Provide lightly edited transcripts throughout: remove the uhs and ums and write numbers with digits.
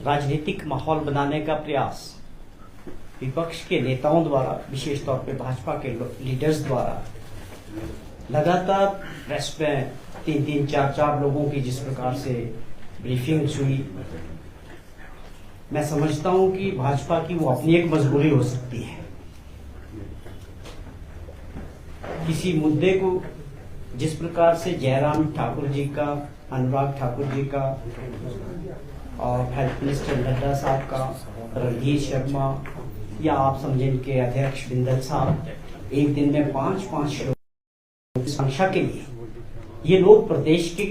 राजनीतिक माहौल बनाने का प्रयास विपक्ष के नेताओं द्वारा, विशेष तौर पे भाजपा के लीडर्स द्वारा लगातार प्रेस में 3-3, 4-4 लोगों की जिस प्रकार से ब्रीफिंग्स हुई, मैं समझता हूं कि भाजपा की वो अपनी एक मजबूरी हो सकती है। किसी मुद्दे को जिस प्रकार से जयराम ठाकुर जी का, अनुराग ठाकुर जी का और हेल्थ मिनिस्टर नड्डा साहब का, रणधीर शर्मा या आप समझें के अध्यक्ष बिंदल साहब, एक दिन में 5-5 लोग संख्या के लिए ये लोग प्रदेश की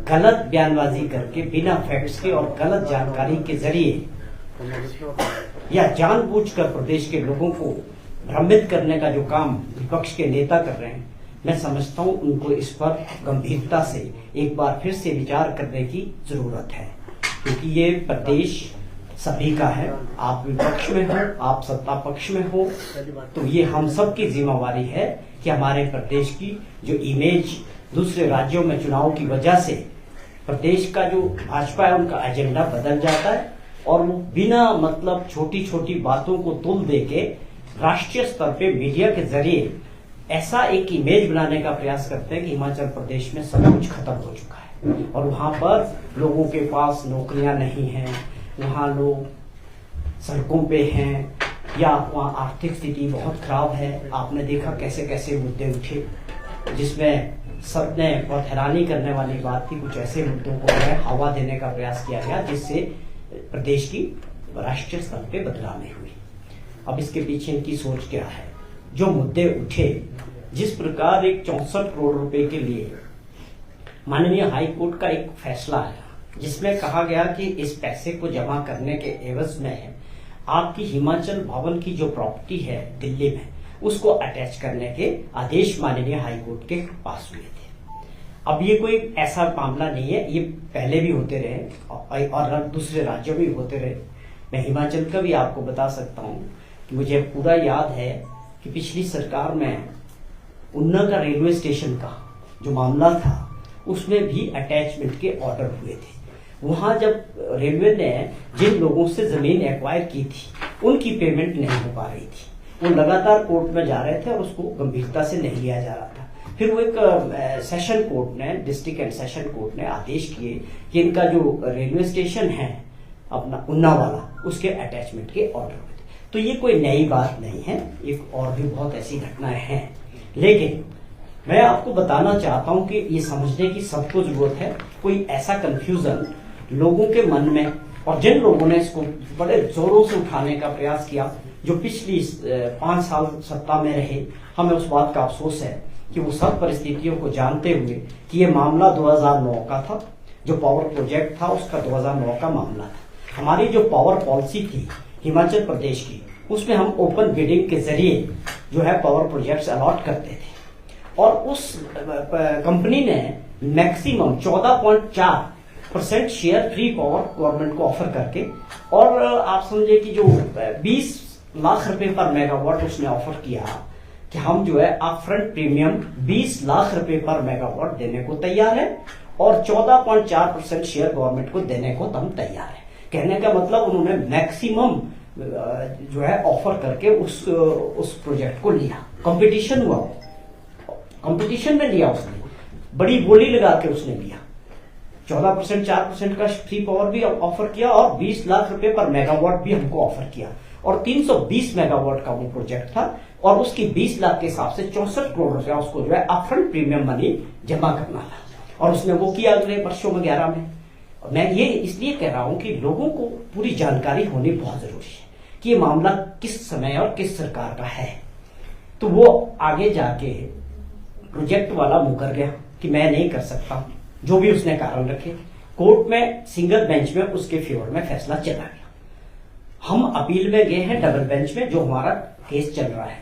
गलत बयानबाजी करके बिना फैक्ट्स के और गलत जानकारी के जरिए या जानबूझकर प्रदेश के लोगों को भ्रमित करने का जो काम विपक्ष के नेता कर रहे हैं, मैं समझता हूं उनको इस पर गंभीरता से एक बार फिर से विचार करने की जरूरत है, क्योंकि ये प्रदेश सभी का है। आप विपक्ष में हो, आप सत्ता पक्ष में हो, तो ये हम सब की जिम्मेवारी है कि हमारे प्रदेश की जो इमेज दूसरे राज्यों में चुनाव की वजह से प्रदेश का जो भाजपा है उनका एजेंडा बदल जाता है और वो बिना मतलब छोटी छोटी बातों को तुल दे के राष्ट्रीय स्तर पे मीडिया के जरिए ऐसा एक इमेज बनाने का प्रयास करते हैं कि हिमाचल प्रदेश में सब कुछ खत्म हो चुका है और वहां पर लोगों के पास नौकरियां नहीं हैं, वहां लोग सड़कों पे हैं या वहां आर्थिक स्थिति बहुत खराब है। आपने देखा कैसे कैसे मुद्दे उठे जिसमें सबने बहुत हैरानी करने वाली बात थी, कुछ ऐसे मुद्दों को हवा देने का प्रयास किया गया जिससे प्रदेश की राष्ट्रीय स्तर पे बदलाव हुई। अब इसके पीछे इनकी सोच क्या है? जो मुद्दे उठे, जिस प्रकार एक 64 करोड़ रुपए के लिए माननीय हाई कोर्ट का एक फैसला आया जिसमें कहा गया कि इस पैसे को जमा करने के एवज में आपकी हिमाचल भवन की जो प्रॉपर्टी है दिल्ली में उसको अटैच करने के आदेश माननीय हाई कोर्ट के पास हुए थे। अब ये कोई ऐसा मामला नहीं है, ये पहले भी होते रहे और दूसरे राज्यों में भी होते रहे। मैं हिमाचल का भी आपको बता सकता हूँ कि मुझे पूरा याद है कि पिछली सरकार में उन्ना का रेलवे स्टेशन का जो मामला था उसमें भी अटैचमेंट के ऑर्डर हुए थे। वहां जब रेलवे ने जिन लोगों से जमीन एक्वायर की थी उनकी पेमेंट नहीं हो पा रही थी, वो लगातार कोर्ट में जा रहे थे और उसको गंभीरता से नहीं लिया जा रहा था। फिर वो एक सेशन कोर्ट ने, डिस्ट्रिक्ट एंड सेशन कोर्ट ने आदेश किए कि इनका जो रेलवे स्टेशन है अपना उन्ना वाला, उसके अटैचमेंट के ऑर्डर हुए थे। तो ये कोई नई बात नहीं है, एक और भी बहुत ऐसी घटनाएं हैं, लेकिन मैं आपको बताना चाहता हूं कि ये समझने की सबको जरूरत है। कोई ऐसा कंफ्यूजन लोगों के मन में, और जिन लोगों ने इसको बड़े जोरों से उठाने का प्रयास किया, जो पिछली 5 साल सत्ता में रहे, हमें उस बात का अफसोस है कि वो सब परिस्थितियों को जानते हुए कि ये मामला 2009 का था, जो पावर प्रोजेक्ट था उसका 2009 का मामला था। हमारी जो पावर पॉलिसी थी हिमाचल प्रदेश की, उसमें हम ओपन बिडिंग के जरिए जो है पावर प्रोजेक्ट्स अलॉट करते थे और उस कंपनी ने maximum 14.4% share free power government को ऑफर करके, और आप समझे कि जो 20 लाख रुपए पर मेगावाट उसने ऑफर किया कि हम जो है अपफ्रंट प्रीमियम 20 लाख रुपए पर मेगावाट देने को तैयार है और 14.4% शेयर गवर्नमेंट को देने को हम तैयार है। कहने का मतलब उन्होंने मैक्सिमम जो है ऑफर करके उस प्रोजेक्ट को लिया। कंपटीशन हुआ, कंपटीशन में लिया उसने, बड़ी बोली लगा के उसने लिया। 14% 4% का फ्री पावर भी ऑफर किया और 20 लाख रुपए पर मेगावाट भी हमको ऑफर किया और 320 मेगावाट का वो प्रोजेक्ट था और उसकी 20 लाख के हिसाब से 64 करोड़ रुपया उसको जो है अपफ्रंट प्रीमियम मनी जमा करना था और उसने वो किया अगले वर्षों में 11 में। मैं ये इसलिए कह रहा हूं कि लोगों को पूरी जानकारी होनी बहुत जरूरी है कि ये मामला किस समय और किस सरकार का है। तो वो आगे जाके प्रोजेक्ट वाला मुकर गया कि मैं नहीं कर सकता, जो भी उसने कारण रखे। कोर्ट में सिंगल बेंच में उसके फेवर में फैसला चला गया। हम अपील में गए हैं डबल बेंच में, जो हमारा केस चल रहा है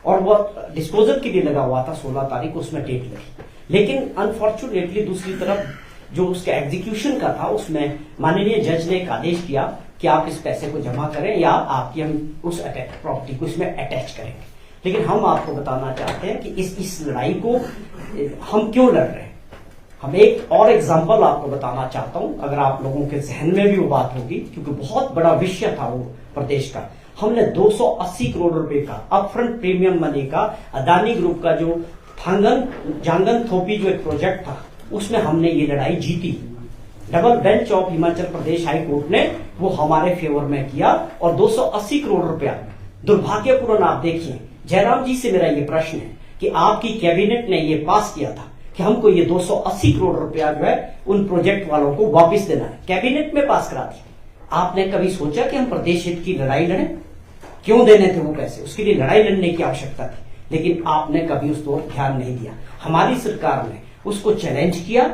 और वो डिस्पोजल के लिए लगा हुआ था 16 तारीख, उसमें डेट लगी। लेकिन अनफॉर्चुनेटली दूसरी तरफ जो उसका एग्जीक्यूशन का था उसमें माननीय जज ने एक आदेश किया कि आप इस पैसे को जमा करें या आपकी हम उस प्रॉपर्टी को इसमें अटैच करेंगे। लेकिन हम आपको बताना चाहते हैं कि इस लड़ाई को हम क्यों लड़ रहे हैं। हम एक और एग्जांपल आपको बताना चाहता हूं, अगर आप लोगों के जहन में भी वो बात होगी, क्योंकि बहुत बड़ा विषय था वो प्रदेश का। हमने 280 करोड़ रुपए का अपफ्रंट प्रीमियम मनी का अदानी ग्रुप का जो जांगन थोपी जो एक प्रोजेक्ट था, उसमें हमने ये लड़ाई जीती। Double bench of Himachal Pradesh high court ने वो हमारे फेवर में किया और 280 करोड़ रुपया। दुर्भाग्यपूर्ण आप देखिए, जयराम जी से मेरा ये प्रश्न है कि आपकी कैबिनेट ने ये पास किया था कि हमको ये 280 करोड़ रुपया जो है उन प्रोजेक्ट वालों को वापस देना है, कैबिनेट में पास करा दिया। आपने कभी सोचा कि हम प्रदेश हित की लड़ाई लड़े? क्यों देने थे वो पैसे? उसके लिए लड़ाई लड़ने की आवश्यकता थी, लेकिन आपने कभी उस पर ध्यान नहीं दिया। हमारी सरकार ने उसको चैलेंज किया,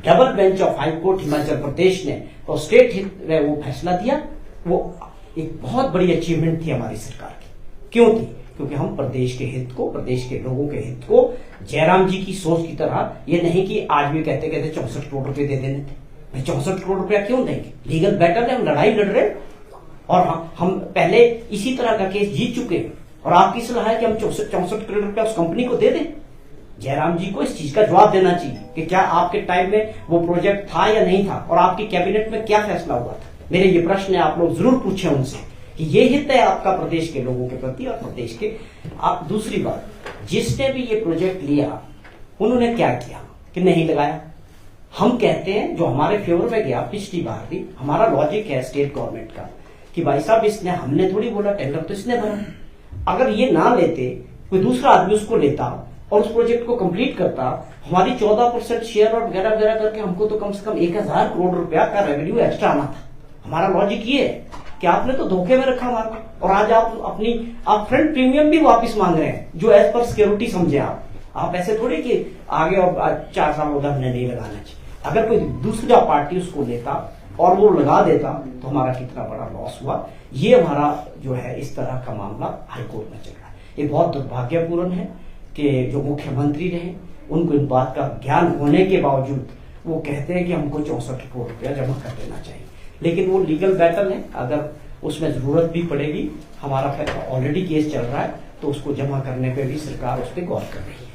double bench of high court Himachal Pradesh ने और स्टेट हित में वो फैसला दिया। वो एक बहुत बड़ी अचीवमेंट थी हमारी सरकार की। क्यों थी? क्योंकि हम प्रदेश के हित को, प्रदेश के लोगों के हित को जयराम जी की सोच की तरह, ये नहीं कि आज भी कहते कहते 64 करोड़ रुपए दे देने थे। भाई 64 करोड़ रुपया क्यों देंगे? लीगल बैटल है, हम लड़ाई लड़ रहे हैं और हम पहले इसी तरह का केस जीत चुके हैं और आपकी सलाह है कि हम 64 करोड़ रुपया उस कंपनी को दे दें। जयराम जी को इस चीज का जवाब देना चाहिए कि क्या आपके टाइम में वो प्रोजेक्ट था या नहीं था और आपकी कैबिनेट में क्या फैसला हुआ था। मेरे ये प्रश्न है, आप लोग जरूर पूछें उनसे कि ये हित है आपका प्रदेश के लोगों के प्रति और प्रदेश के। आप दूसरी बात, जिसने भी ये प्रोजेक्ट लिया उन्होंने क्या किया कि नहीं लगाया? हम कहते हैं जो हमारे फेवर में गया पिछली बार भी, हमारा लॉजिक है स्टेट गवर्नमेंट का कि भाई साहब इसने, हमने थोड़ी बोला, टेंडर तो इसने भरा। अगर ये ना लेते, कोई दूसरा आदमी उसको लेता और उस प्रोजेक्ट को कंप्लीट करता, हमारी 14% शेयर और वगैरह वगैरह करके हमको तो कम से कम 1000 करोड़ रुपया का रेवेन्यू एक्स्ट्रा आना था। हमारा लॉजिक ये है कि आपने तो धोखे में रखा हमारा, और आज आप फ्रंट प्रीमियम भी वापस मांग रहे हैं जो एज पर सिक्योरिटी समझे आप ऐसे थोड़ी कि आगे और 4 साल उधर हमने नहीं लगाना चाहिए। अगर कोई दूसरा पार्टी उसको लेता और वो लगा देता तो हमारा कितना बड़ा लॉस हुआ। ये हमारा जो है इस तरह का मामला हाईकोर्ट में चल रहा है। ये बहुत दुर्भाग्यपूर्ण है कि जो मुख्यमंत्री रहे उनको इन बात का ज्ञान होने के बावजूद वो कहते हैं कि हमको 64 करोड़ रुपया जमा कर देना चाहिए, लेकिन वो लीगल बैटल है। अगर उसमें जरूरत भी पड़ेगी, हमारा ऑलरेडी केस चल रहा है, तो उसको जमा करने पे भी सरकार उस पर गौर कर रही है।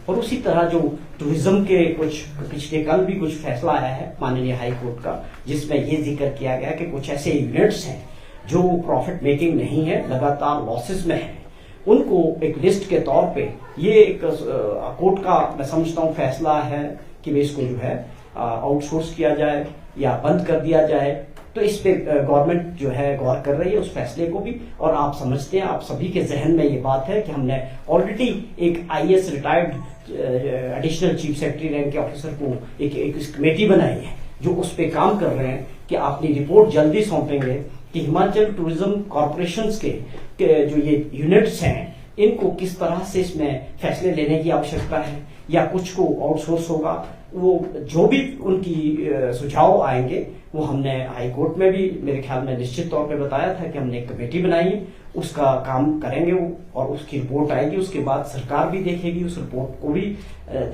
और उसी तरह जो टूरिज्म के कुछ पिछले कल भी कुछ फैसला आया है माननीय हाई कोर्ट का, जिसमें ये जिक्र किया गया कि कुछ ऐसे यूनिट्स हैं जो प्रॉफिट मेकिंग नहीं है, लगातार लॉसेस में है, उनको एक लिस्ट के तौर पे ये एक कोर्ट का मैं समझता हूँ फैसला है कि वे इसको जो है आउटसोर्स किया जाए या बंद कर दिया जाए। तो इस पे गवर्नमेंट जो है गौर कर रही है उस फैसले को भी। और आप समझते हैं, आप सभी के जहन में ये बात है कि हमने ऑलरेडी एक IAS retired additional chief secretary rank के ऑफिसर को एक कमेटी बनाई है जो उस पे काम कर रहे हैं कि अपनी रिपोर्ट जल्दी सौंपेंगे कि हिमाचल टूरिज्म कॉर्पोरेशन के जो ये यूनिट्स हैं इनको किस तरह से इसमें फैसले लेने की आवश्यकता है या कुछ को आउटसोर्स होगा। वो जो भी उनकी सुझाव आएंगे वो हमने हाई कोर्ट में भी मेरे ख्याल में निश्चित तौर पे बताया था कि हमने एक कमेटी बनाई है, उसका काम करेंगे वो, और उसकी रिपोर्ट आएगी। उसके बाद सरकार भी देखेगी, उस रिपोर्ट को भी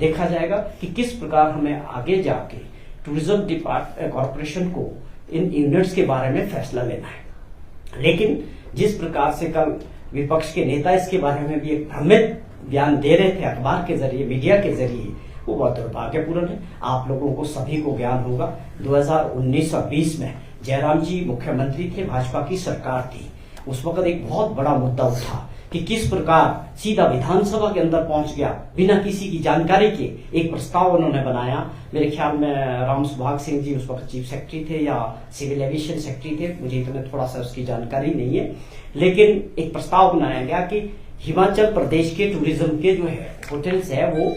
देखा जाएगा कि किस प्रकार हमें आगे जाके टूरिज्म कॉर्पोरेशन को इन यूनिट्स के बारे में फैसला लेना है। लेकिन जिस प्रकार से कल विपक्ष के नेता इसके बारे में भी एक भ्रमित बयान दे रहे थे अखबार के जरिए, मीडिया के जरिए, वो बहुत दुर्भाग्यपूर्ण है। आप लोगों को सभी को ज्ञान होगा 2019 और 20 में जयराम जी मुख्यमंत्री थे, भाजपा की सरकार थी। उस वक्त एक बहुत बड़ा मुद्दा उठा कि किस प्रकार सीधा विधानसभा के अंदर पहुंच गया बिना किसी की जानकारी के। एक प्रस्ताव उन्होंने बनाया, मेरे ख्याल में राम सुभाग सिंह जी उस वक्त चीफ सेक्रेटरी थे या सिविल एविएशन सेक्रेटरी थे, मुझे इतना थोड़ा सा उसकी जानकारी नहीं है, लेकिन एक प्रस्ताव बनाया गया कि हिमाचल प्रदेश के टूरिज्म के जो है होटल्स है वो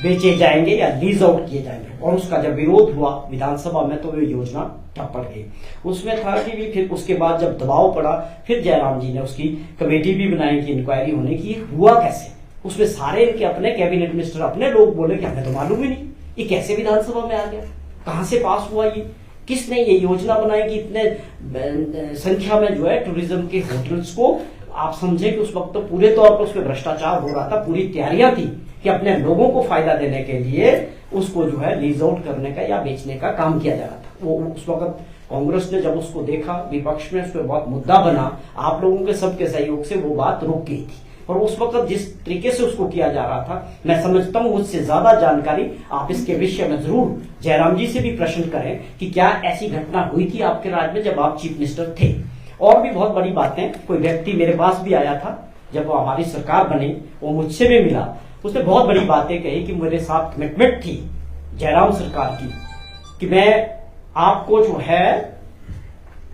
बेचे जाएंगे या लीज आउट किए जाएंगे। और उसका जब विरोध हुआ विधानसभा में तो वो योजना ठप पड़ गई। उसमें था कि भी फिर उसके बाद जब दबाव पड़ा फिर जयराम जी ने उसकी कमेटी भी बनाई कि इंक्वायरी होने की, हुआ कैसे। उसमें सारे इनके अपने कैबिनेट मिनिस्टर, अपने लोग बोले कि हमें तो मालूम ही नहीं ये कैसे विधानसभा में आ गया, कहां से पास हुआ, ये किसने ये योजना बनाई कि इतने संख्या में जो है टूरिज्म के होटल्स को। आप समझे कि उस वक्त तो पूरे तौर पर उसमें भ्रष्टाचार हो रहा था, पूरी तैयारियां थी कि अपने लोगों को फायदा देने के लिए उसको जो है लीज आउट करने का या बेचने का काम किया जा रहा था। वो उस वक्त कांग्रेस ने जब उसको देखा, विपक्ष में उस पर बहुत मुद्दा बना, आप लोगों के सबके सहयोग से वो बात रुक गई थी और उस वक्त जिस तरीके से उसको किया जा रहा था, मैं समझता हूं मुझसे ज्यादा जानकारी आप इसके विषय में जरूर जयराम जी से भी प्रश्न करें कि क्या ऐसी घटना हुई थी आपके राज्य में जब आप चीफ मिनिस्टर थे। और भी बहुत बड़ी बातें, कोई व्यक्ति मेरे पास भी आया था जब वो हमारी सरकार बनी, वो मुझसे भी मिला, उसने बहुत बड़ी बातें कही कि मेरे साथ कमिटमेंट थी जयराम सरकार की कि मैं आपको जो है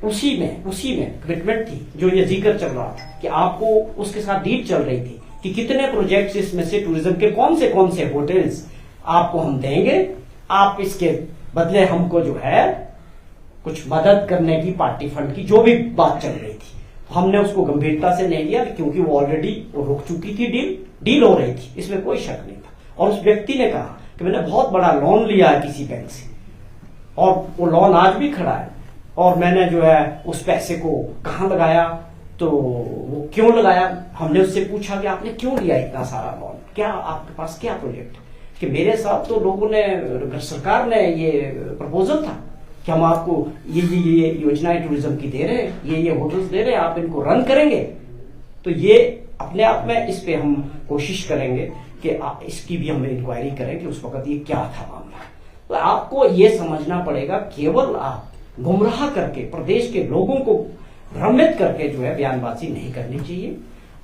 उसी में कमिटमेंट थी, जो ये जिक्र चल रहा था कि आपको उसके साथ डील चल रही थी कि कितने प्रोजेक्ट्स इसमें से टूरिज्म के कौन से होटल्स आपको हम देंगे, आप इसके बदले हमको जो है कुछ मदद करने की, पार्टी फंड की, जो भी बात चल रही थी। हमने उसको गंभीरता से नहीं लिया क्योंकि वो ऑलरेडी रुक चुकी थी, डील हो रही थी, इसमें कोई शक नहीं था। और उस व्यक्ति ने कहा कि मैंने बहुत बड़ा लोन लिया है किसी बैंक से और वो लोन आज भी खड़ा है और मैंने जो है उस पैसे को कहाँ लगाया, तो वो क्यों लगाया। हमने उससे पूछा कि आपने क्यों लिया इतना सारा लोन, क्या आपके पास क्या प्रोजेक्ट, कि मेरे साथ तो लोगों ने, सरकार ने ये प्रपोजल था कि हम आपको ये योजनाएं टूरिज्म की दे रहे हैं, ये होटल्स दे रहे हैं, आप इनको रन करेंगे। तो ये अपने आप में इस पे हम कोशिश करेंगे कि इसकी भी हम इंक्वायरी करें कि उस वक्त ये क्या था मामला। तो आपको ये समझना पड़ेगा, केवल आप गुमराह करके प्रदेश के लोगों को भ्रमित करके जो है बयानबाजी नहीं करनी चाहिए।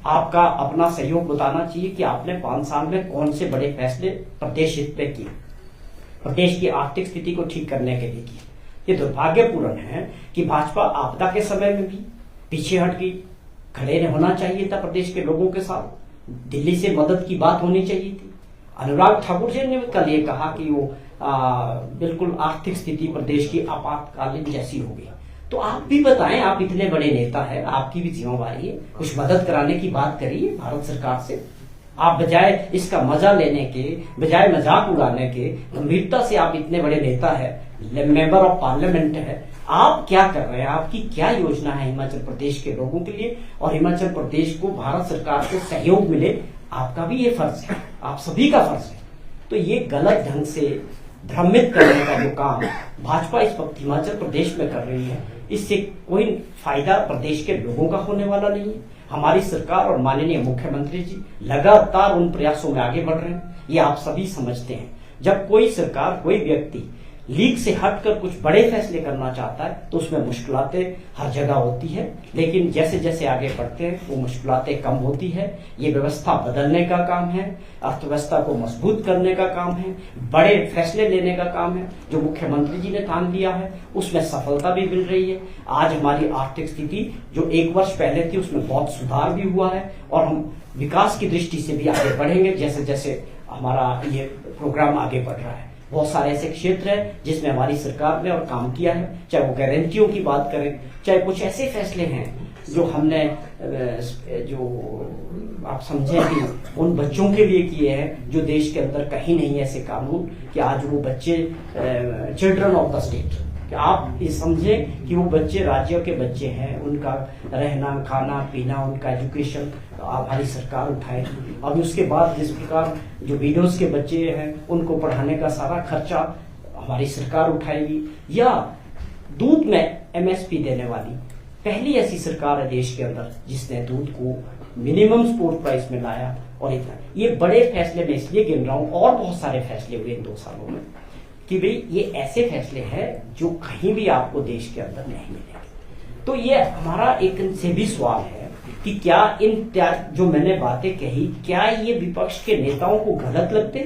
आपका अपना सहयोग बताना चाहिए कि आपने 5 साल में कौन से बड़े फैसले प्रदेश हित में किए, प्रदेश की आर्थिक स्थिति को ठीक करने के लिए किए। ये दुर्भाग्यपूर्ण है कि भाजपा आपदा के समय में भी पीछे हट गई, खड़े होना चाहिए था प्रदेश के लोगों के साथ, दिल्ली से मदद की बात होनी चाहिए थी। अनुराग ठाकुर जी ने कल ये कहा कि वो बिल्कुल आर्थिक स्थिति प्रदेश की आपातकालीन जैसी हो गई। तो आप भी बताएं, आप इतने बड़े नेता हैं, आपकी भी जिम्मेवारी है, कुछ मदद कराने की बात करिए भारत सरकार से। आप बजाय इसका मजा लेने के, बजाय मजाक उड़ाने के, गंभीरता से आप इतने बड़े नेता है, मेंबर ऑफ पार्लियामेंट है, आप क्या कर रहे हैं, आपकी क्या योजना है हिमाचल प्रदेश के लोगों के लिए, और हिमाचल प्रदेश को भारत सरकार से सहयोग मिले, आपका भी ये फर्ज है, आप सभी का फर्ज है। तो ये गलत ढंग से भ्रमित करने का जो काम भाजपा इस वक्त हिमाचल प्रदेश में कर रही है, इससे कोई फायदा प्रदेश के लोगों का होने वाला नहीं है। हमारी सरकार और माननीय मुख्यमंत्री जी लगातार उन प्रयासों में आगे बढ़ रहे हैं, ये आप सभी समझते हैं। जब कोई सरकार, कोई व्यक्ति लीग से हटकर कुछ बड़े फैसले करना चाहता है तो उसमें मुश्किलातें हर जगह होती है, लेकिन जैसे जैसे आगे बढ़ते हैं वो मुश्किलातें कम होती है। ये व्यवस्था बदलने का काम है, अर्थव्यवस्था को मजबूत करने का काम है, बड़े फैसले लेने का काम है। जो मुख्यमंत्री जी ने ठान लिया है उसमें सफलता भी मिल रही है। आज हमारी आर्थिक स्थिति जो 1 वर्ष पहले थी उसमें बहुत सुधार भी हुआ है और हम विकास की दृष्टि से भी आगे बढ़ेंगे जैसे जैसे हमारा ये प्रोग्राम आगे बढ़ रहा है। बहुत सारे ऐसे क्षेत्र हैं जिसमें हमारी सरकार ने और काम किया है, चाहे वो गारंटियों की बात करें, चाहे कुछ ऐसे फैसले हैं जो हमने, जो आप समझे कि उन बच्चों के लिए किए हैं जो देश के अंदर कहीं नहीं ऐसे कानून कि आज वो बच्चे चिल्ड्रन ऑफ द स्टेट, कि आप ये समझें कि वो बच्चे राज्यों के बच्चे हैं, उनका रहना, खाना, पीना, उनका एजुकेशन हमारी सरकार उठाएगी। अब उसके बाद जिस प्रकार जो विडोज के बच्चे हैं उनको पढ़ाने का सारा खर्चा हमारी सरकार उठाएगी। या दूध में MSP देने वाली पहली ऐसी सरकार है देश के अंदर जिसने दूध को मिनिमम सपोर्ट प्राइस में लाया। और इतना ये बड़े फैसले में इसलिए गिन रहा हूं, और बहुत सारे फैसले हुए इन 2 सालों में, कि भाई ये ऐसे फैसले हैं जो कहीं भी आपको देश के अंदर नहीं मिलेंगे। तो ये हमारा एक इनसे भी सवाल है कि क्या जो मैंने बातें कही, क्या ये विपक्ष के नेताओं को गलत लगते,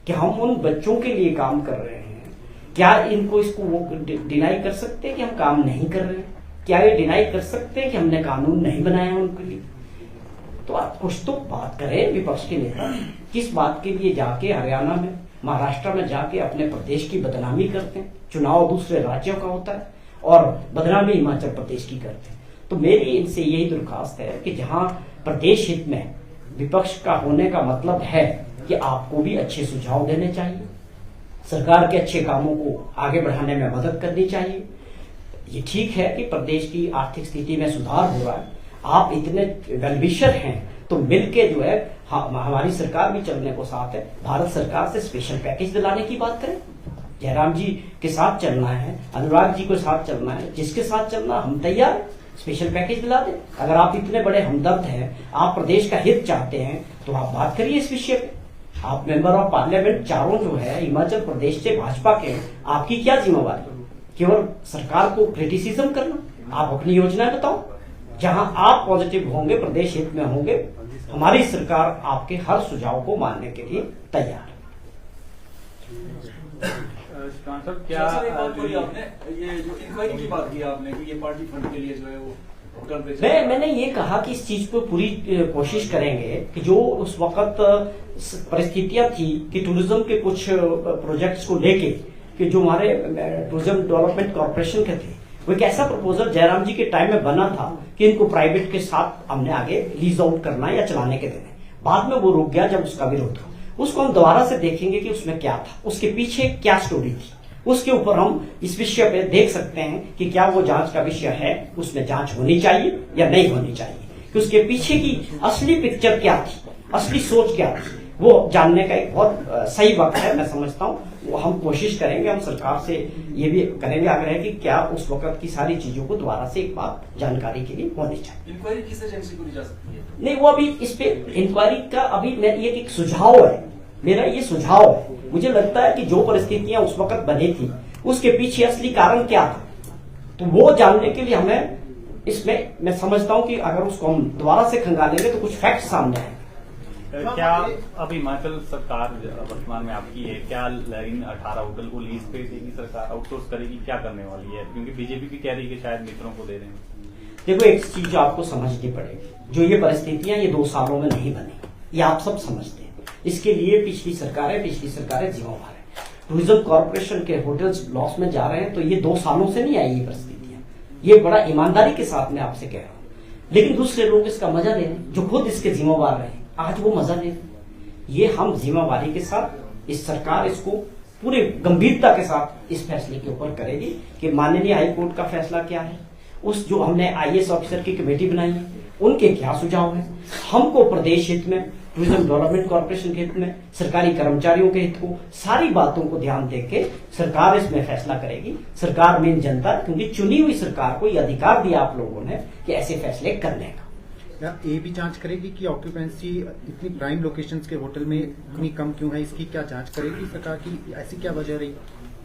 कि हम उन बच्चों के लिए काम कर रहे हैं, क्या इनको इसको वो डिनाई कर सकते हैं कि हम काम नहीं कर रहे हैं? क्या ये डिनाई कर सकते हैं कि हमने कानून नहीं बनाया उनके लिए? तो आप कुछ तो बात करें विपक्ष के नेता, किस बात के लिए जाके हरियाणा में, महाराष्ट्र में जाके अपने प्रदेश की बदनामी करते हैं। चुनाव दूसरे राज्यों का होता है और बदनामी हिमाचल प्रदेश की करते हैं। तो मेरी इनसे यही दरखास्त है कि जहां प्रदेश हित में विपक्ष का होने का मतलब है कि आपको भी अच्छे सुझाव देने चाहिए, सरकार के अच्छे कामों को आगे बढ़ाने में मदद करनी चाहिए। ये ठीक है कि प्रदेश की आर्थिक स्थिति में सुधार हो रहा है, आप इतने वेलविशर हैं तो मिलके जो है हमारी सरकार भी चलने को साथ है, भारत सरकार से स्पेशल पैकेज दिलाने की बात करें। जयराम जी के साथ चलना है, अनुराग जी को साथ चलना है, जिसके साथ चलना हम तैयार हैं। स्पेशल पैकेज दिला दें। अगर आप इतने बड़े हमदर्द हैं, आप प्रदेश का हित चाहते हैं, तो आप बात करिए इस विषय पे। आप मेंबर ऑफ पार्लियामेंट चारों जो है हिमाचल प्रदेश से भाजपा के, आपकी क्या जिम्मेवारी? केवल सरकार को क्रिटिसिज्म करना? आप अपनी योजनाएं बताओ। जहां आप पॉजिटिव होंगे, प्रदेश हित में होंगे, हमारी सरकार आपके हर सुझाव को मानने के लिए तैयार है। क्या आपने ये जो इंक्वायरी की बात की आपने कि ये पार्टी फंड के लिए जो है वो मैंने ये कहा कि इस चीज को पूरी कोशिश करेंगे कि जो उस वक्त परिस्थितियां थी कि टूरिज्म के कुछ प्रोजेक्ट्स को लेके कि जो हमारे टूरिज्म डेवलपमेंट कॉर्पोरेशन के थे, वो एक ऐसा प्रपोजल जयराम जी के टाइम में बना था कि इनको प्राइवेट के साथ हमने आगे लीज आउट करना या चलाने के देने। बाद में वो रुक गया जब उसका विरोध हुआ। उसको हम दोबारा से देखेंगे कि उसमें क्या था, उसके पीछे क्या स्टोरी थी। उसके ऊपर हम इस विषय पे देख सकते हैं कि क्या वो जांच का विषय है, उसमें जांच होनी चाहिए या नहीं होनी चाहिए, कि उसके पीछे की असली पिक्चर क्या थी, असली सोच क्या थी, वो जानने का एक बहुत सही वक्त है। मैं समझता हूँ वो हम कोशिश करेंगे, हम सरकार से ये भी करेंगे आग्रह कि क्या उस वक्त की सारी चीजों को दोबारा से एक बार जानकारी के लिए होनी चाहिए। इंक्वायरी किस एजेंसी को ली जा सकती है? नहीं, वो अभी इस पे इंक्वायरी का अभी ये एक सुझाव है, मेरा ये सुझाव है। मुझे लगता है कि जो परिस्थितियां उस वक्त बनी थी उसके पीछे असली कारण क्या था, तो वो जानने के लिए हमें इसमें मैं समझता हूं कि अगर उसको हम दोबारा से खंगालेंगे तो कुछ फैक्ट सामने आएंगे। क्या अब हिमाचल सरकार वर्तमान में आपकी है, क्या लैरिन 18 होटल को लीज पे देगी सरकार, आउटसोर्स करेगी, क्या करने वाली है? क्योंकि बीजेपी भी कह रही है कि शायद मित्रों को दे रहे हैं। देखो, एक चीज आपको समझनी पड़ेगी, जो ये परिस्थितियां ये 2 सालों में नहीं बनी, ये आप सब समझते हैं। इसके लिए पिछली सरकारें जिम्मेवार है। टूरिज्म कॉर्पोरेशन के होटल्स लॉस में जा रहे हैं तो ये 2 सालों से नहीं आई ये परिस्थितियां। ये बड़ा ईमानदारी के साथ मैं आपसे कह रहा हूं। लेकिन दूसरे लोग इसका मजा ले रहे हैं, जो खुद इसके जिम्मेवार रहे, आज वो मजा ले रहे हैं। ये हम जिम्मेवारी के साथ, इस सरकार इसको पूरी गंभीरता के साथ इस फैसले के ऊपर करेगी कि माननीय हाई कोर्ट का फैसला क्या है, उस जो हमने IAS ऑफिसर की कमेटी बनाई है उनके क्या सुझाव है, हमको प्रदेश हित में, टूरिज्म डेवलपमेंट कॉर्पोरेशन के हित में, सरकारी कर्मचारियों के हित को, सारी बातों को ध्यान देके सरकार इसमें फैसला करेगी। सरकार मेन जनता, क्योंकि चुनी हुई सरकार को यह अधिकार दिया आप लोगों ने कि ऐसे फैसले करने का। ये भी जांच करेगी कि ऑक्यूपेंसी इतनी प्राइम लोकेशंस के होटल में इतनी कम क्यों है, इसकी क्या जांच करेगी सरकार की, ऐसी क्या वजह रही?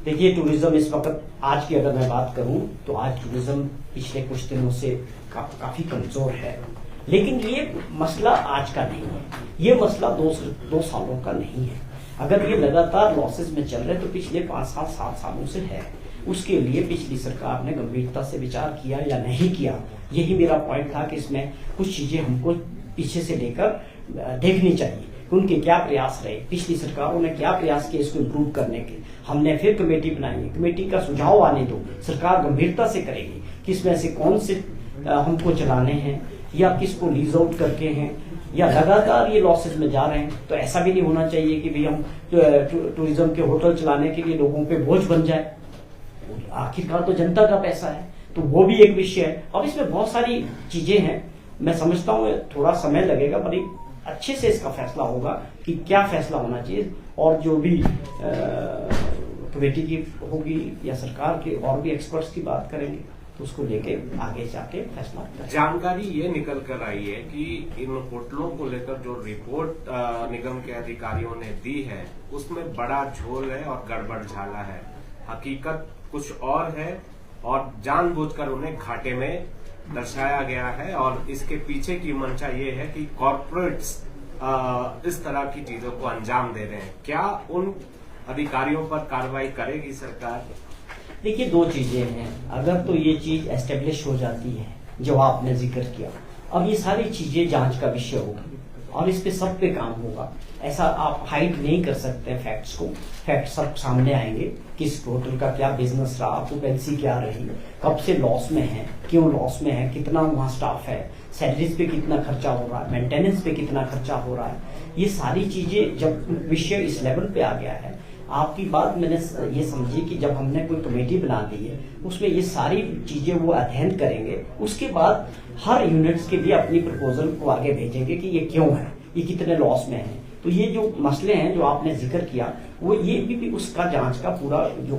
देखिए, टूरिज्म इस वक्त आज की अगर मैं बात करूं तो आज टूरिज्म पिछले कुछ दिनों से काफी कमजोर है। लेकिन ये मसला आज का नहीं है, ये मसला 2 सालों का नहीं है। अगर ये लगातार लॉसेस में चल रहे तो पिछले 5-7 सालों से है। उसके लिए पिछली सरकार ने गंभीरता से विचार किया या नहीं किया, यही मेरा पॉइंट था कि इसमें कुछ चीजें हमको पीछे से लेकर देखनी चाहिए। उनके क्या प्रयास रहे, पिछली सरकारों ने क्या प्रयास किए इसको इम्प्रूव करने के। हमने फिर कमेटी बनाई है, कमेटी का सुझाव आने दो, सरकार गंभीरता से करेगी कि इसमें से कौन से हमको चलाने हैं या किसको लीज आउट करके हैं, या लगातार ये लॉसेस में जा रहे हैं। तो ऐसा भी नहीं होना चाहिए कि भाई हम टूरिज्म के होटल चलाने के लिए लोगों पे बोझ बन जाए। आखिरकार तो जनता का पैसा है, तो वो भी एक विषय है। और इसमें बहुत सारी चीजें हैं, मैं समझता हूँ थोड़ा समय लगेगा, बड़ी अच्छे से इसका फैसला होगा कि क्या फैसला होना चाहिए। और जो भी कमेटी की होगी या सरकार के और भी एक्सपर्ट्स की बात करेंगे तो उसको लेके आगे जाके फैसला करेंगे। जानकारी ये निकल कर आई है कि इन होटलों को लेकर जो रिपोर्ट निगम के अधिकारियों ने दी है उसमें बड़ा झोल है और गड़बड़ झाला है। हकीकत कुछ और है और जानबूझकर उन्हें घाटे में दर्शाया गया है। और इसके पीछे की मंशा ये है कि कॉर्पोरेट्स इस तरह की चीजों को अंजाम दे रहे हैं। क्या उन अधिकारियों पर कार्रवाई करेगी सरकार? देखिए, 2 चीजें हैं। अगर तो ये चीज एस्टेब्लिश हो जाती है जो आपने जिक्र किया, अब ये सारी चीजें जांच का विषय होगी और इस पे सब पे काम होगा। ऐसा आप हाइड नहीं कर सकते फैक्ट्स को, फैक्ट सब सामने आएंगे। किस होटल का क्या बिजनेस रहा, ऑक्यूपेंसी क्या रही, कब से लॉस में है, क्यों लॉस में है, कितना वहाँ स्टाफ है, सैलरीज पे कितना खर्चा हो रहा है, मेंटेनेंस पे कितना खर्चा हो रहा है। ये सारी चीजें जब विषय इस लेवल पे आ गया है, आपकी बात मैंने ये समझी कि जब हमने कोई कमेटी बना दी है उसमें ये सारी चीजें वो अध्ययन करेंगे। उसके बाद हर यूनिट्स के लिए अपनी प्रपोजल को आगे भेजेंगे कि ये क्यों है, ये कितने लॉस में है। तो ये जो मसले हैं जो आपने जिक्र किया, वो ये भी उसका जांच का पूरा जो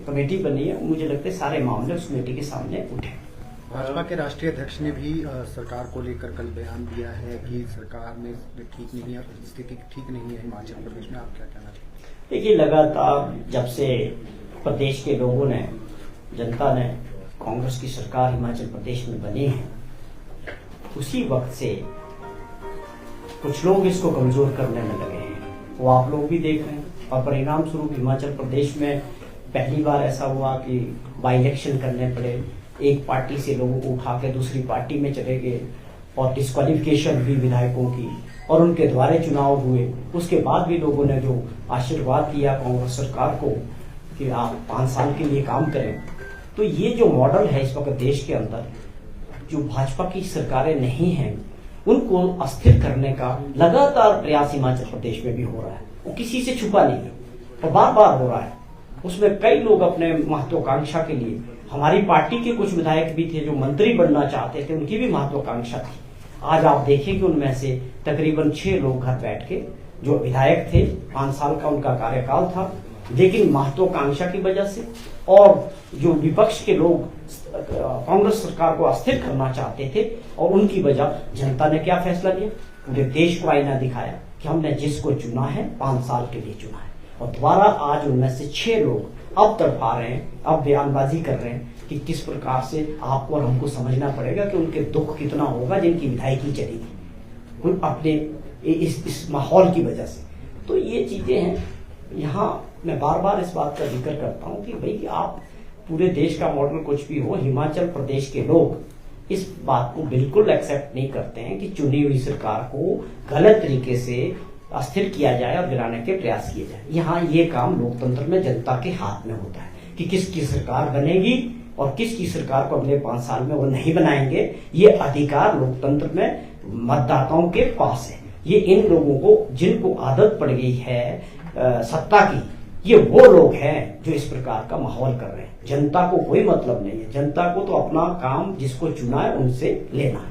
कमेटी बनी है, मुझे लगता है सारे मामले उस कमेटी के सामने उठे। भाजपा के राष्ट्रीय अध्यक्ष ने भी सरकार को लेकर कल बयान दिया है कि सरकार में ठीक नहीं है, स्थिति ठीक नहीं है हिमाचल प्रदेश में। आप क्या कहना चाहते हैं? देखिए, लगातार जब से प्रदेश के लोगों ने, जनता ने कांग्रेस की सरकार हिमाचल प्रदेश में बनी है, उसी वक्त से कुछ लोग इसको कमजोर करने में लगे हैं। वो आप लोग भी देख रहे हैं और परिणाम स्वरूप हिमाचल प्रदेश में पहली बार ऐसा हुआ कि बाई इलेक्शन करने पड़े, एक पार्टी से लोगों को उठा के दूसरी पार्टी में चले गए और डिस्क्वालिफिकेशन हुई विधायकों की और उनके द्वारा चुनाव हुए। उसके बाद भी लोगों ने जो आशीर्वाद दिया कांग्रेस सरकार को कि आप 5 साल के लिए काम करें, तो ये जो मॉडल है इस वक्त देश के अंदर, जो भाजपा की सरकारें नहीं हैं उनको अस्थिर करने का लगातार प्रयास हिमाचल प्रदेश में भी हो रहा है। वो किसी से छुपा नहीं है और बार बार हो रहा है। उसमें कई लोग अपने महत्वाकांक्षा के लिए, हमारी पार्टी के कुछ विधायक भी थे जो मंत्री बनना चाहते थे, उनकी भी महत्वाकांक्षा थी। आज आप देखें कि उनमें से तकरीबन 6 लोग घर बैठ के जो विधायक थे, 5 साल का उनका कार्यकाल था, लेकिन महत्वाकांक्षा की वजह से और जो विपक्ष के लोग कांग्रेस सरकार को अस्थिर करना चाहते थे, और उनकी वजह जनता ने क्या फैसला लिया, पूरे देश को आईना दिखाया कि हमने जिसको चुना है 5 साल के लिए चुना है। और दोबारा आज उनमें से 6 लोग अब तड़पा रहे हैं, अब बयानबाजी कर रहे हैं कि किस प्रकार से आपको और हमको समझना पड़ेगा कि उनके दुख कितना होगा जिनकी विधायकी चली गई अपने इस माहौल की वजह से। तो ये चीजें हैं। यहाँ मैं बार बार इस बात का जिक्र करता हूँ कि भाई आप पूरे देश का मॉडल कुछ भी हो, हिमाचल प्रदेश के लोग इस बात को बिल्कुल एक्सेप्ट नहीं करते हैं कि चुनी हुई सरकार को गलत तरीके से अस्थिर किया जाए और गिराने के प्रयास किए जाए। यहाँ ये काम लोकतंत्र में जनता के हाथ में होता है कि किसकी सरकार बनेगी और किसकी सरकार को अगले 5 साल में वो नहीं बनाएंगे। ये अधिकार लोकतंत्र में मतदाताओं के पास है। ये इन लोगों को जिनको आदत पड़ गई है सत्ता की, ये वो लोग हैं जो इस प्रकार का माहौल कर रहे हैं। जनता को कोई मतलब नहीं है। जनता को तो अपना काम जिसको चुना है उनसे लेना है।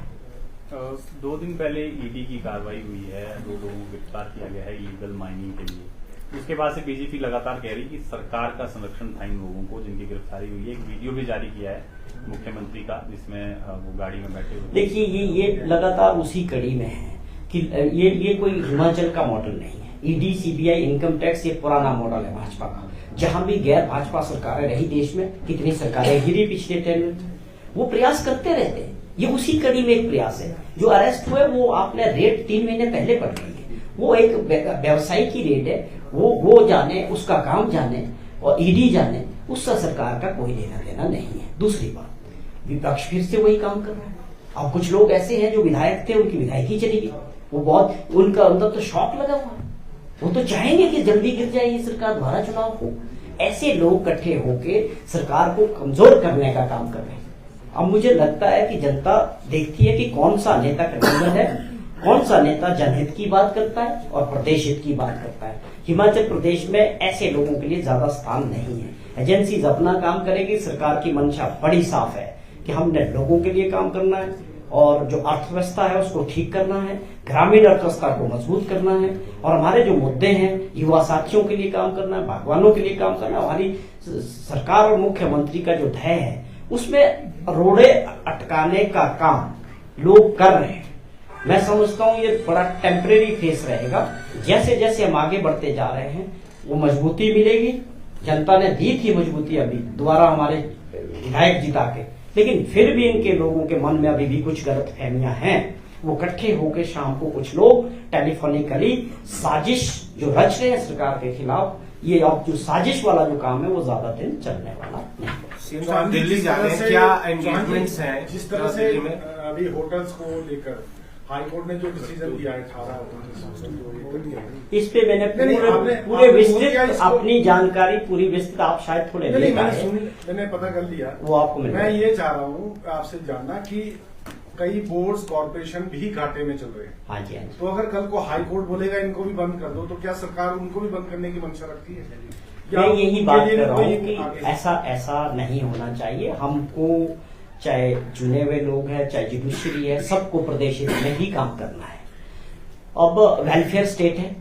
2 दिन पहले ईडी की कार्रवाई हुई है, 2 लोगों को गिरफ्तार किया गया है इलीगल माइनिंग के लिए। उसके बाद से बीजेपी लगातार कह रही कि सरकार का संरक्षण था इन लोगों को जिनकी गिरफ्तारी हुई है। एक वीडियो भी जारी किया है मुख्यमंत्री का जिसमें वो गाड़ी में बैठे हुए। देखिए, ये लगातार उसी कड़ी में है कि ये कोई हिमाचल का मॉडल नहीं है। ईडी, सीबीआई, इनकम टैक्स ये पुराना मॉडल है भाजपा का। जहां भी गैर भाजपा सरकारें रही देश में, कितनी सरकारें गिरी पिछले 10 में, वो प्रयास करते रहते हैं। ये उसी कड़ी में एक प्रयास है। जो अरेस्ट हुए वो आपने रेट 3 महीने पहले पढ़ ली है। वो एक व्यवसायी की रेट है, वो जाने, उसका काम जाने और ईडी जाने, उससे सरकार का कोई लेना देना नहीं है। दूसरी बात, विपक्ष फिर से वही काम कर रहा है। अब कुछ लोग ऐसे हैं जो विधायक थे, उनकी विधायकी चली गई, वो बहुत उनका अंदर तो शौक लगा हुआ है। वो तो चाहेंगे कि जल्दी गिर जाए ये सरकार, दोबारा चुनाव हो। ऐसे लोग इकट्ठे होके सरकार को कमजोर करने का काम कर रहे हैं। अब मुझे लगता है कि जनता देखती है कि कौन सा नेता कन्वीनर है, कौन सा नेता जनहित की बात करता है और प्रदेश हित की बात करता है। हिमाचल प्रदेश में ऐसे लोगों के लिए ज्यादा स्थान नहीं है। एजेंसीज अपना काम करेगी। सरकार की मंशा बड़ी साफ है कि हमने लोगों के लिए काम करना है और जो अर्थव्यवस्था है उसको ठीक करना है, ग्रामीण अर्थव्यवस्था को मजबूत करना है और हमारे जो मुद्दे हैं, युवा साथियों के लिए काम करना है, बागवानों के लिए काम करना है। हमारी सरकार और मुख्यमंत्री का जो ध्येय है उसमें रोड़े अटकाने का काम लोग कर रहे हैं। मैं समझता हूं ये बड़ा टेम्परेरी फेस रहेगा। जैसे जैसे हम आगे बढ़ते जा रहे हैं वो मजबूती मिलेगी। जनता ने दी थी मजबूती अभी दोबारा हमारे विधायक जिता के, लेकिन फिर भी इनके लोगों के मन में अभी भी कुछ गलत फहमियां हैं। वो इकट्ठे होकर शाम को कुछ लोग टेलीफोनिकली साजिश जो रच रहे हैं सरकार के खिलाफ, ये अब जो साजिश वाला जो काम है वो ज्यादा दिन चलने वाला नहीं। दिल्ली जा रहे हैं, क्या एंगेजमेंट्स हैं? जिस तरह से अभी होटल्स को लेकर हाईकोर्ट ने जो डिसीजन दिया है 18 इस पे मैंने पूरे विस्तृत अपनी जानकारी पूरी विस्तृत, आप शायद थोड़े नहीं, मैंने पता कर लिया, वो आपको मिल। मैं ये चाह रहा हूँ आपसे जानना कि कई बोर्ड्स कॉर्पोरेशन भी घाटे में चल रहे हैं। हाँ जी, हाँ जी। तो अगर कल को हाईकोर्ट बोलेगा इनको भी बंद कर दो, तो क्या सरकार उनको भी बंद करने की मंशा रखती है? मैं यही बात कर रहा हूँ कि ऐसा नहीं होना चाहिए। हमको चाहे चुने हुए लोग हैं, चाहे जुडिशरी है, सबको प्रदेश हित में ही काम करना है। अब वेलफेयर स्टेट है,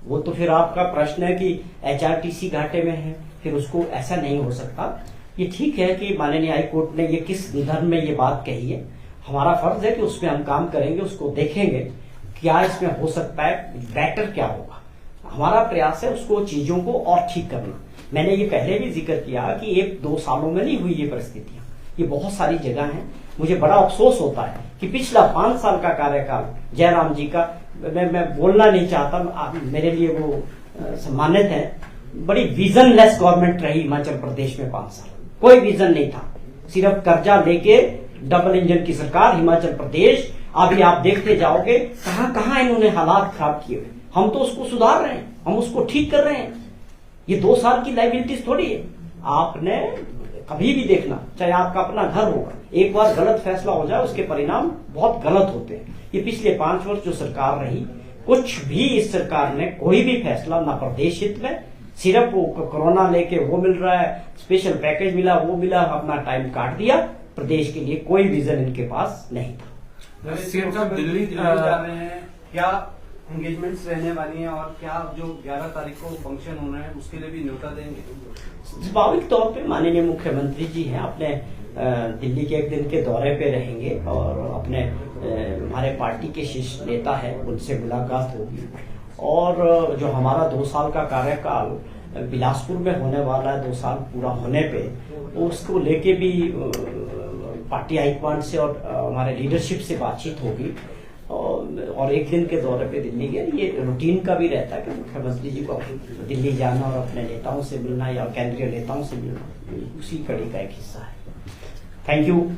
वो तो फिर आपका प्रश्न है कि HRTC घाटे में है, फिर उसको ऐसा नहीं हो सकता। ये ठीक है कि माननीय हाई कोर्ट ने ये किस निधन में ये बात कही है, हमारा फर्ज है कि उसमें हम काम करेंगे, उसको देखेंगे क्या इसमें हो सकता है, बेटर क्या होगा। हमारा प्रयास है उसको चीजों को और ठीक करना। मैंने ये पहले भी जिक्र किया कि 1-2 सालों में नहीं हुई ये परिस्थितियां, ये बहुत सारी जगह हैं। मुझे बड़ा अफसोस होता है कि पिछला 5 साल का कार्यकाल जयराम जी का, मैं बोलना नहीं चाहता, मेरे लिए वो सम्मानित है, बड़ी विजनलेस गवर्नमेंट रही हिमाचल प्रदेश में 5 साल। कोई विजन नहीं था, सिर्फ कर्जा लेके डबल इंजन की सरकार हिमाचल प्रदेश। अभी आप देखते जाओगे कहां कहां इन्होंने हालात खराब किए हुए। हम तो उसको सुधार रहे हैं, हम उसको ठीक कर रहे हैं। ये 2 साल की लाइबिलिटीज थोड़ी है। आपने कभी भी देखना, चाहे आपका अपना घर होगा, एक बार गलत फैसला हो जाए उसके परिणाम बहुत गलत होते हैं। ये पिछले 5 वर्ष जो सरकार रही, कुछ भी इस सरकार ने कोई भी फैसला ना प्रदेश हित में, सिर्फ वो कोरोना लेके वो मिल रहा है, स्पेशल पैकेज मिला, वो मिला, अपना टाइम काट दिया। प्रदेश के लिए कोई विजन इनके पास नहीं था। सीएम साहब दिल्ली जा रहे हैं, क्या एंगेजमेंट्स रहने वाली हैं और क्या जो 11 तारीख को फंक्शन होना है उसके लिए भी न्योता देंगे? स्वाभाविक तौर पे माननीय मुख्यमंत्री जी हैं, अपने दिल्ली के 1 दिन के दौरे पे रहेंगे और अपने हमारे पार्टी के शीर्ष नेता है उनसे मुलाकात होगी। और जो हमारा 2 साल का कार्यकाल बिलासपुर में होने वाला है, 2 साल पूरा होने पे, उसको लेके भी पार्टी हाईकमांड से और हमारे लीडरशिप से बातचीत होगी। और 1 दिन के दौरे पे दिल्ली गए, ये रूटीन का भी रहता है कि मुख्यमंत्री जी को दिल्ली जाना और अपने नेताओं से मिलना या केंद्रीय नेताओं से मिलना, उसी कड़ी का एक हिस्सा है। Thank you.